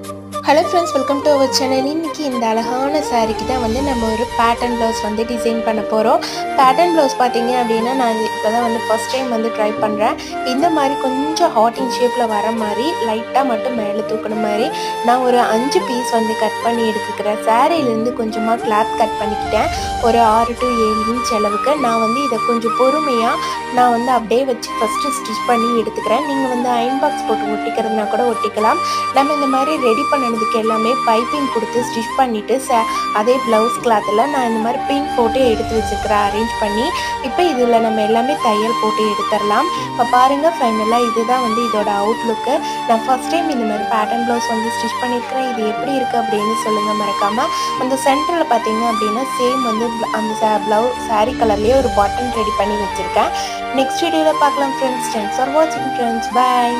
Hello friends, welcome to our channel. இன்றைக்கி இந்த அழகான சாரீக்கு தான் வந்து நம்ம ஒரு பேட்டர்ன் ப்ளவுஸ் வந்து டிசைன் பண்ண போகிறோம். பேட்டர்ன் ப்ளவுஸ் பார்த்தீங்க அப்படின்னா, நான் இப்போ தான் வந்து ஃபஸ்ட் டைம் வந்து ட்ரை பண்ணுறேன். இந்த மாதிரி கொஞ்சம் ஹார்ட்டின் ஷேப்பில் வர மாதிரி லைட்டாக மட்டும் மேலே தூக்கின மாதிரி நான் ஒரு 5 பீஸ் வந்து கட் பண்ணி எடுத்துக்கிறேன். சாரீலேருந்து கொஞ்சமாக கிளாத் கட் பண்ணிக்கிட்டேன். ஒரு 6 to 7 இன்ச் அளவுக்கு நான் வந்து இதை கொஞ்சம் பொறுமையாக நான் வந்து அப்படியே வச்சு ஃபஸ்ட்டு ஸ்டிச் பண்ணி எடுத்துக்கிறேன். நீங்கள் வந்து அயன் பாக்ஸ் போட்டு ஒட்டிக்கிறதுனா கூட ஒட்டிக்கலாம். நம்ம இந்த மாதிரி ரெடி பண்ணதுக்கு எல்லாமே பைப்பிங் கொடுத்து ஸ்டிச் பண்ணிவிட்டு அதே ப்ளவுஸ் கிளாத்தில் நான் இந்த மாதிரி பின் போட்டு எடுத்து வச்சுருக்கிறேன் அரேஞ்ச் பண்ணி. இப்போ இதில் நம்ம எல்லாமே தையல் போட்டு எடுத்துடலாம். இப்போ பாருங்கள், ஃபைனலாக இதுதான் வந்து இதோட அவுட்லுக்கு. நான் ஃபஸ்ட் டைம் இந்த மாதிரி பேட்டர்ன் ப்ளவுஸ் வந்து ஸ்டிச் பண்ணியிருக்கிறேன். இது எப்படி இருக்குது அப்படின்னு சொல்லுங்கள் மறக்காமல். அந்த சென்டரில் பார்த்தீங்க அப்படின்னா சேம் வந்து அந்த சாரீ கலர்லேயே ஒரு பட்டன் ரெடி பண்ணி வச்சுருக்கேன். நெக்ஸ்ட் வீடியோவில் பார்க்கலாம் ஃப்ரெண்ட்ஸ். தேங்க்ஸ் ஃபார் வாட்சிங் ஃப்ரெண்ட்ஸ். பாய்.